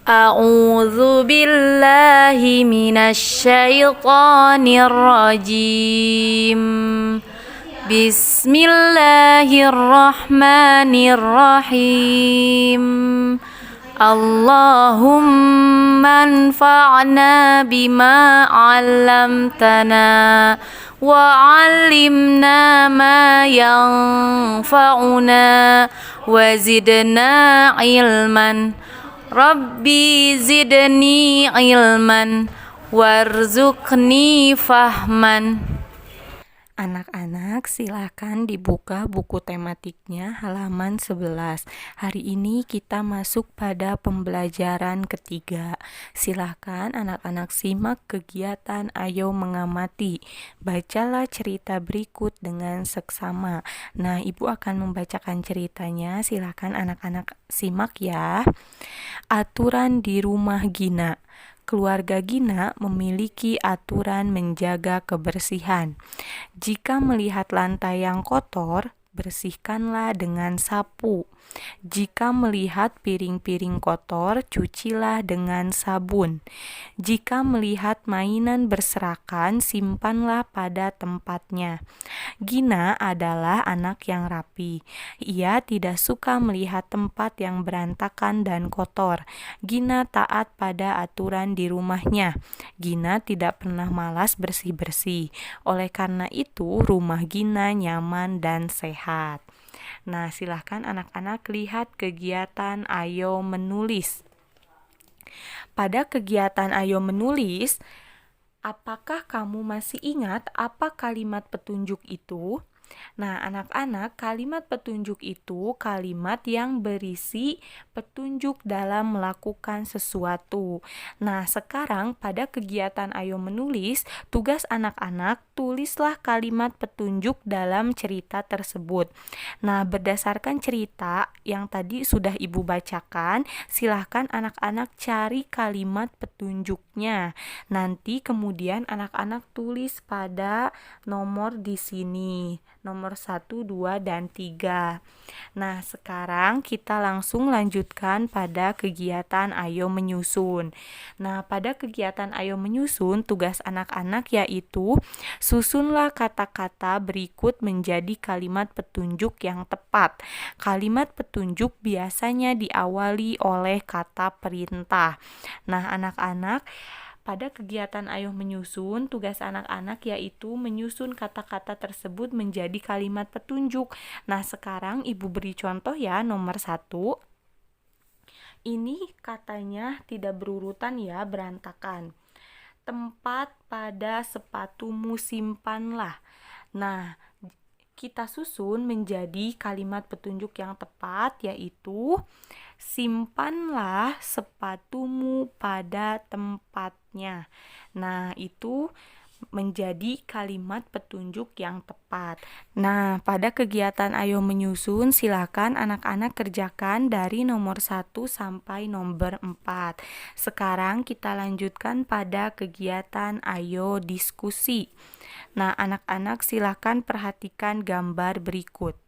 أعوذ بالله من الشيطان الرجيم بسم الله الرحمن الرحيم اللهم انفعنا بما علمتنا وعلمنا ما ينفعنا وزدنا علما Rabbi zidni ilman warzuqni fahman. Anak-anak silakan dibuka buku tematiknya halaman 11. Hari ini kita masuk pada pembelajaran ketiga. Silakan anak-anak simak kegiatan Ayo Mengamati. Bacalah cerita berikut dengan seksama. Nah, Ibu akan membacakan ceritanya. Silakan anak-anak simak ya. Aturan di rumah Gina. Keluarga Gina memiliki aturan menjaga kebersihan. Jika melihat lantai yang kotor, bersihkanlah dengan sapu. Jika melihat piring-piring kotor, cucilah dengan sabun. Jika melihat mainan berserakan, simpanlah pada tempatnya. Gina adalah anak yang rapi. Ia tidak suka melihat tempat yang berantakan dan kotor. Gina taat pada aturan di rumahnya. Gina tidak pernah malas bersih-bersih. Oleh karena itu, rumah Gina nyaman dan sehat. Nah, silahkan anak-anak lihat kegiatan Ayo Menulis. Pada kegiatan Ayo Menulis, apakah kamu masih ingat apa kalimat petunjuk itu? Nah, anak-anak, kalimat petunjuk itu kalimat yang berisi petunjuk dalam melakukan sesuatu. Nah, sekarang pada kegiatan Ayo Menulis, tugas anak-anak tulislah kalimat petunjuk dalam cerita tersebut. Nah, berdasarkan cerita yang tadi sudah Ibu bacakan, silahkan anak-anak cari kalimat petunjuknya. Nanti kemudian anak-anak tulis pada nomor di sini. Nomor 1, 2, dan 3. Nah, sekarang kita langsung lanjutkan pada kegiatan Ayo Menyusun. Nah, pada kegiatan Ayo Menyusun, tugas anak-anak yaitu susunlah kata-kata berikut menjadi kalimat petunjuk yang tepat. Kalimat petunjuk biasanya diawali oleh kata perintah. Nah, anak-anak, pada kegiatan Ayo Menyusun, tugas anak-anak yaitu menyusun kata-kata tersebut menjadi kalimat petunjuk. Nah, sekarang Ibu beri contoh ya, nomor 1. Ini katanya tidak berurutan ya, berantakan. Tempat pada sepatumu simpanlah. Nah, kita susun menjadi kalimat petunjuk yang tepat yaitu simpanlah sepatumu pada tempatnya. Nah, itu menjadi kalimat petunjuk yang tepat. Nah, pada kegiatan Ayo Menyusun, silakan anak-anak kerjakan dari nomor 1 sampai nomor 4. Sekarang kita lanjutkan pada kegiatan Ayo Diskusi. Nah, anak-anak silakan perhatikan gambar berikut.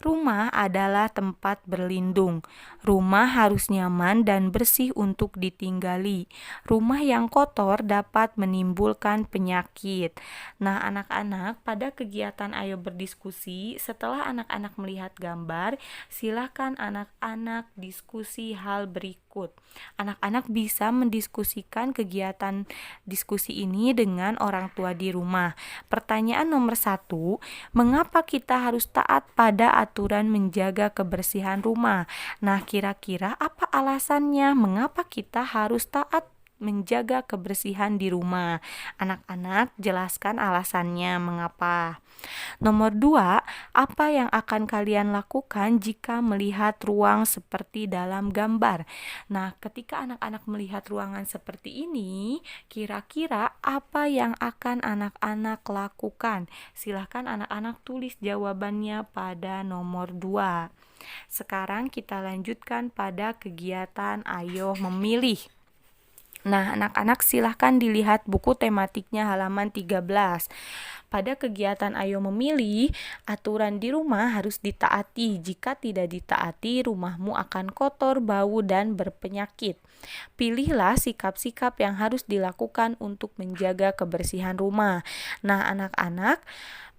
Rumah adalah tempat berlindung. Rumah harus nyaman dan bersih untuk ditinggali. Rumah yang kotor dapat menimbulkan penyakit. Nah, anak-anak, pada kegiatan Ayo Berdiskusi, setelah anak-anak melihat gambar, silakan anak-anak diskusi hal berikut. Anak-anak bisa mendiskusikan kegiatan diskusi ini dengan orang tua di rumah. Pertanyaan nomor 1, mengapa kita harus taat pada aturan menjaga kebersihan rumah? Nah, kira-kira apa alasannya mengapa kita harus taat menjaga kebersihan di rumah? Anak-anak, jelaskan alasannya mengapa. Nomor 2, apa yang akan kalian lakukan jika melihat ruang seperti dalam gambar? Nah, ketika anak-anak melihat ruangan seperti ini, kira-kira apa yang akan anak-anak lakukan? Silahkan anak-anak tulis jawabannya pada nomor 2. Sekarang kita lanjutkan pada kegiatan Ayo Memilih. Nah, anak-anak silahkan dilihat buku tematiknya halaman 13. pada kegiatan Ayo Memilih, aturan di rumah harus ditaati. Jika tidak ditaati, rumahmu akan kotor, bau, dan berpenyakit. Pilihlah sikap-sikap yang harus dilakukan untuk menjaga kebersihan rumah. Nah, anak-anak,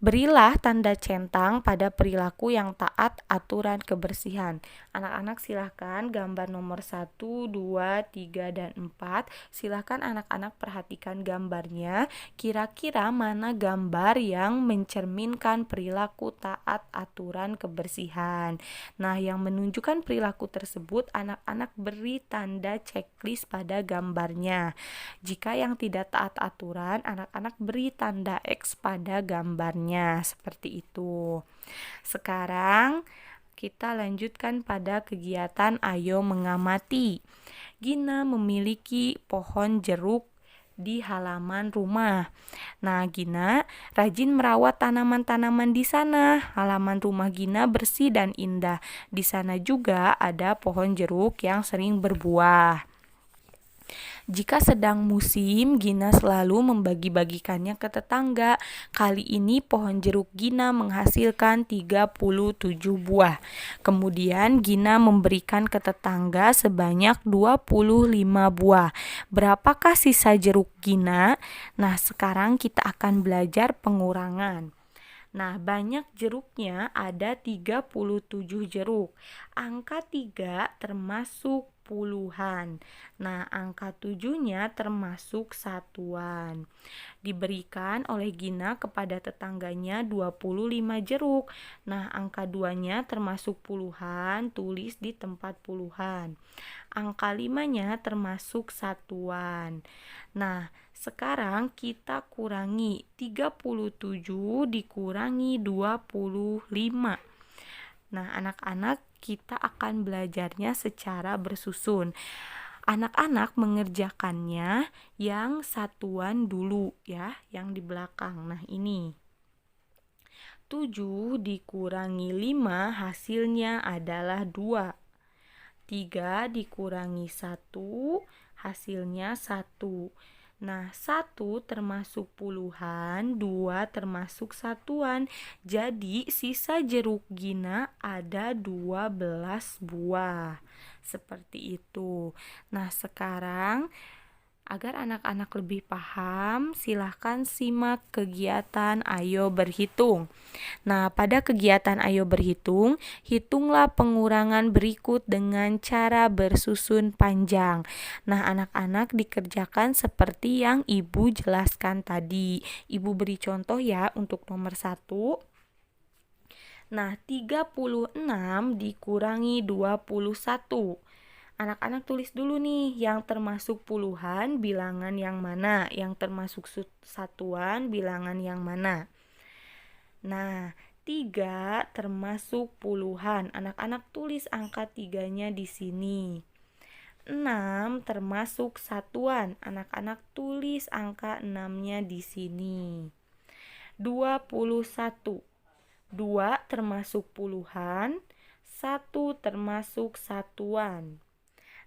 berilah tanda centang pada perilaku yang taat aturan kebersihan. Anak-anak silahkan gambar nomor 1, 2, 3, dan 4. Silahkan anak-anak perhatikan gambarnya. Kira-kira mana gambar yang mencerminkan perilaku taat aturan kebersihan. Nah, yang menunjukkan perilaku tersebut, anak-anak beri tanda checklist pada gambarnya. Jika yang tidak taat aturan, anak-anak beri tanda X pada gambarnya. Seperti itu. Sekarang kita lanjutkan pada kegiatan Ayo Mengamati. Gina memiliki pohon jeruk di halaman rumah. Nah, Gina rajin merawat tanaman-tanaman di sana. Halaman rumah Gina bersih dan indah. Di sana juga ada pohon jeruk yang sering berbuah. Jika sedang musim, Gina selalu membagi-bagikannya ke tetangga. Kali ini pohon jeruk Gina menghasilkan 37 buah. Kemudian Gina memberikan ke tetangga sebanyak 25 buah. Berapakah sisa jeruk Gina? Nah, sekarang kita akan belajar pengurangan. Nah, banyak jeruknya ada 37 jeruk. Angka 3 termasuk puluhan. Nah, angka 7-nya termasuk satuan. Diberikan oleh Gina kepada tetangganya 25 jeruk. Nah, angka 2-nya termasuk puluhan, tulis di tempat puluhan. Angka 5-nya termasuk satuan. Nah, sekarang kita kurangi 37 dikurangi 25. Nah, anak-anak, kita akan belajarnya secara bersusun. Anak-anak mengerjakannya yang satuan dulu ya, yang di belakang. Nah, ini 7 dikurangi 5 hasilnya adalah 2. 3 dikurangi 1 hasilnya 1. Nah, 1 termasuk puluhan, 2 termasuk satuan. Jadi, sisa jeruk Gina ada 12 buah. Seperti itu. Nah, sekarang agar anak-anak lebih paham, silahkan simak kegiatan Ayo Berhitung. Nah, pada kegiatan Ayo Berhitung, hitunglah pengurangan berikut dengan cara bersusun panjang. Nah, anak-anak dikerjakan seperti yang Ibu jelaskan tadi. Ibu beri contoh ya untuk nomor 1. Nah, 36 dikurangi 21. Anak-anak tulis dulu nih, yang termasuk puluhan bilangan yang mana, yang termasuk satuan bilangan yang mana. Nah, 3 termasuk puluhan. Anak-anak tulis angka 3-nya di sini. 6 termasuk satuan. Anak-anak tulis angka 6-nya di sini. 21. 2 termasuk puluhan, 1 termasuk satuan.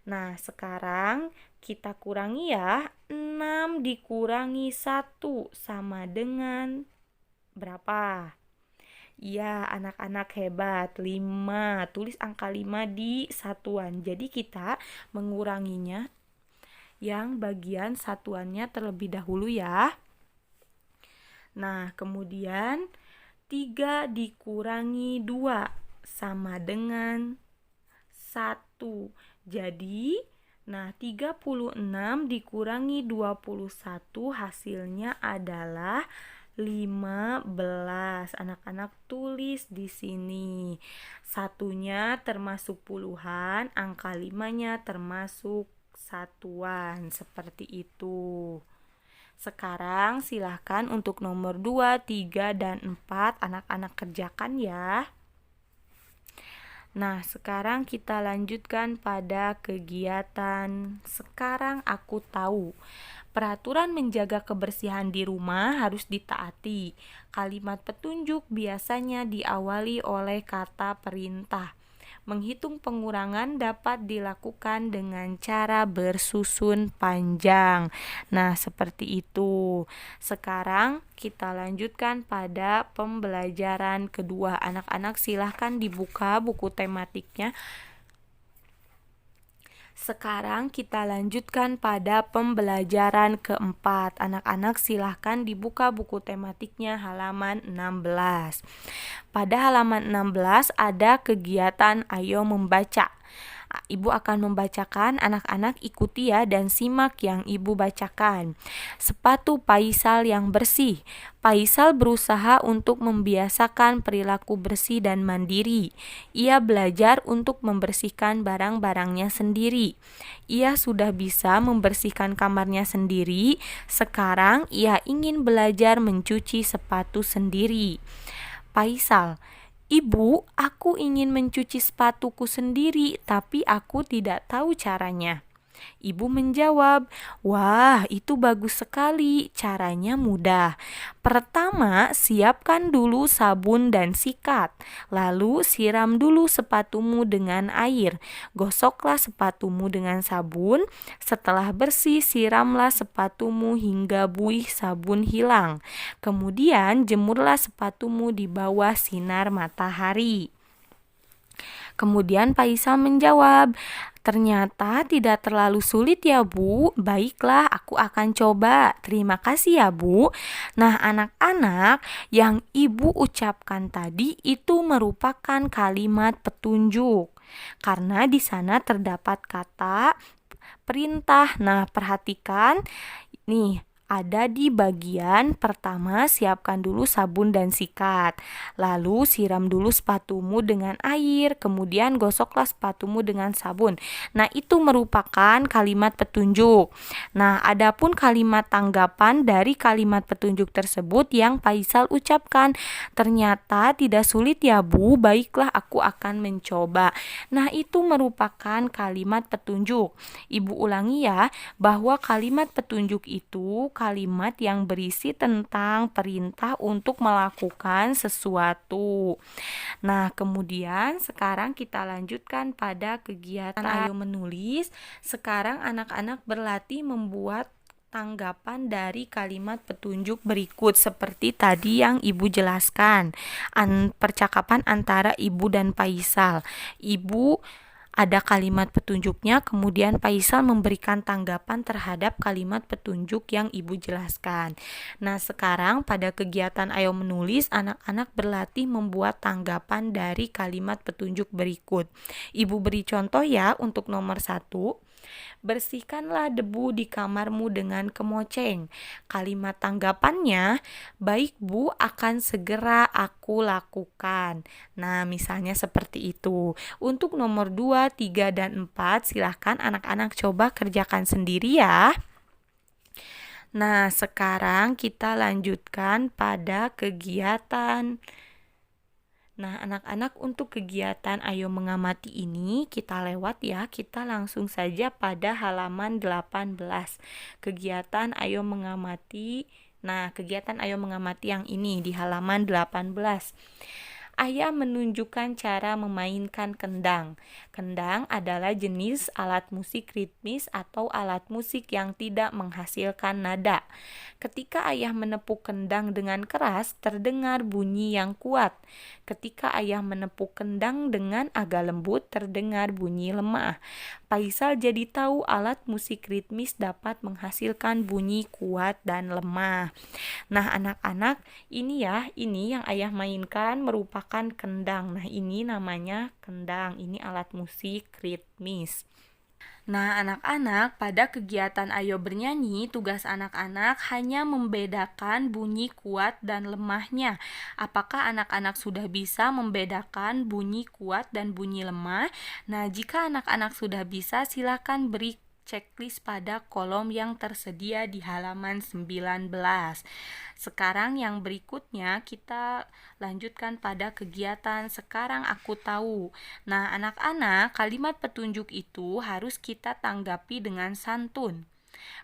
Nah, sekarang kita kurangi ya. 6 dikurangi 1 sama dengan berapa? Ya, anak-anak hebat. 5. Tulis angka 5 di satuan. Jadi kita menguranginya yang bagian satuannya terlebih dahulu ya. Nah, kemudian 3 dikurangi 2 sama dengan 1. Jadi, 36 dikurangi 21 hasilnya adalah 15. Anak-anak tulis di sini. Satunya termasuk puluhan, angka 5-nya termasuk satuan. Seperti itu. Sekarang silahkan untuk nomor 2, 3, dan 4 anak-anak kerjakan ya. Nah, sekarang kita lanjutkan pada kegiatan Sekarang Aku Tahu. Peraturan menjaga kebersihan di rumah harus ditaati. Kalimat petunjuk biasanya diawali oleh kata perintah. Menghitung pengurangan dapat dilakukan dengan cara bersusun panjang. Nah, seperti itu. Sekarang kita lanjutkan pada pembelajaran kedua. Anak-anak silahkan dibuka buku tematiknya. Sekarang kita lanjutkan pada pembelajaran keempat. Anak-anak silahkan dibuka buku tematiknya halaman 16. Pada halaman 16 ada kegiatan Ayo Membaca. Ibu akan membacakan, anak-anak ikuti ya dan simak yang ibu bacakan. Sepatu Faisal yang bersih. Faisal berusaha untuk membiasakan perilaku bersih dan mandiri. Ia belajar untuk membersihkan barang-barangnya sendiri. Ia sudah bisa membersihkan kamarnya sendiri. Sekarang ia ingin belajar mencuci sepatu sendiri. Faisal, Ibu, aku ingin mencuci sepatuku sendiri, tapi aku tidak tahu caranya. Ibu menjawab, "Wah, itu bagus sekali. Caranya mudah. Pertama, siapkan dulu sabun dan sikat. Lalu siram dulu sepatumu dengan air. Gosoklah sepatumu dengan sabun. Setelah bersih, siramlah sepatumu hingga buih sabun hilang. Kemudian jemurlah sepatumu di bawah sinar matahari." Kemudian Faisal menjawab, "Ternyata tidak terlalu sulit ya Bu. Baiklah, aku akan coba. Terima kasih ya Bu." Nah, anak-anak, yang ibu ucapkan tadi itu merupakan kalimat petunjuk. Karena di sana terdapat kata perintah. Nah, perhatikan nih. Ada di bagian pertama, siapkan dulu sabun dan sikat. Lalu siram dulu sepatumu dengan air, kemudian gosoklah sepatumu dengan sabun. Nah, itu merupakan kalimat petunjuk. Nah, adapun kalimat tanggapan dari kalimat petunjuk tersebut yang Faisal ucapkan, "Ternyata tidak sulit ya Bu, baiklah aku akan mencoba." Nah, itu merupakan kalimat petunjuk. Ibu ulangi ya, bahwa kalimat petunjuk itu kalimat yang berisi tentang perintah untuk melakukan sesuatu. Nah, kemudian sekarang kita lanjutkan pada kegiatan Ayo Menulis. Sekarang anak-anak berlatih membuat tanggapan dari kalimat petunjuk berikut seperti tadi yang ibu jelaskan. Percakapan antara ibu dan Faisal. Ibu ada kalimat petunjuknya, kemudian Faisal memberikan tanggapan terhadap kalimat petunjuk yang ibu jelaskan. Nah, sekarang pada kegiatan Ayo Menulis, anak-anak berlatih membuat tanggapan dari kalimat petunjuk berikut. Ibu beri contoh ya untuk nomor 1. Bersihkanlah debu di kamarmu dengan kemoceng. Kalimat tanggapannya, "Baik Bu, akan segera aku lakukan." Nah, misalnya seperti itu. Untuk nomor 2, 3, dan 4, silahkan anak-anak coba kerjakan sendiri ya. Nah, sekarang kita lanjutkan pada kegiatan. Nah, anak-anak, untuk kegiatan Ayo Mengamati ini kita lewat ya, kita langsung saja pada halaman 18. Kegiatan Ayo Mengamati. Nah, kegiatan Ayo Mengamati yang ini di halaman 18. Ayah menunjukkan cara memainkan kendang. Kendang adalah jenis alat musik ritmis atau alat musik yang tidak menghasilkan nada. Ketika ayah menepuk kendang dengan keras, terdengar bunyi yang kuat. Ketika ayah menepuk kendang dengan agak lembut, terdengar bunyi lemah. Faisal jadi tahu alat musik ritmis dapat menghasilkan bunyi kuat dan lemah. Nah, anak-anak, ini yang ayah mainkan merupakan kendang. Nah, ini namanya kendang. Ini alat musik ritmis. Nah, anak-anak, pada kegiatan Ayo Bernyanyi, tugas anak-anak hanya membedakan bunyi kuat dan lemahnya. Apakah anak-anak sudah bisa membedakan bunyi kuat dan bunyi lemah? Nah, jika anak-anak sudah bisa, silakan beri checklist pada kolom yang tersedia di halaman 19. Sekarang yang berikutnya kita lanjutkan pada kegiatan Sekarang Aku Tahu. Nah, anak-anak, kalimat petunjuk itu harus kita tanggapi dengan santun.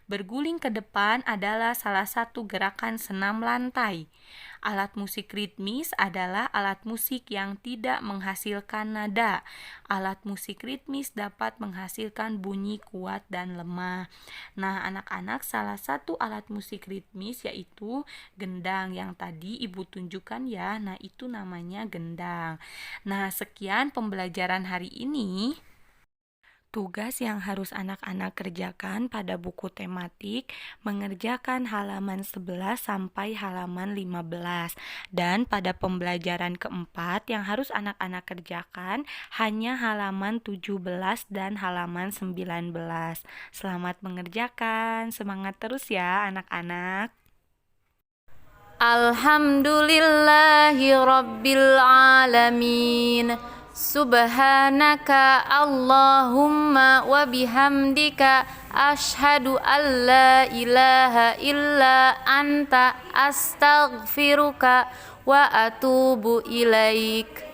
Berguling ke depan adalah salah satu gerakan senam lantai. Alat musik ritmis adalah alat musik yang tidak menghasilkan nada. Alat musik ritmis dapat menghasilkan bunyi kuat dan lemah. Nah, anak-anak, salah satu alat musik ritmis yaitu gendang yang tadi Ibu tunjukkan ya. Nah, itu namanya gendang. Nah, sekian pembelajaran hari ini. Tugas yang harus anak-anak kerjakan pada buku tematik mengerjakan halaman 11 sampai halaman 15. Dan pada pembelajaran keempat yang harus anak-anak kerjakan hanya halaman 17 dan halaman 19. Selamat mengerjakan, semangat terus ya anak-anak. Alhamdulillahi Rabbil Alamin. Subhanaka Allahumma wa bihamdika ashhadu an la ilaha illa anta astaghfiruka wa atubu ilaik.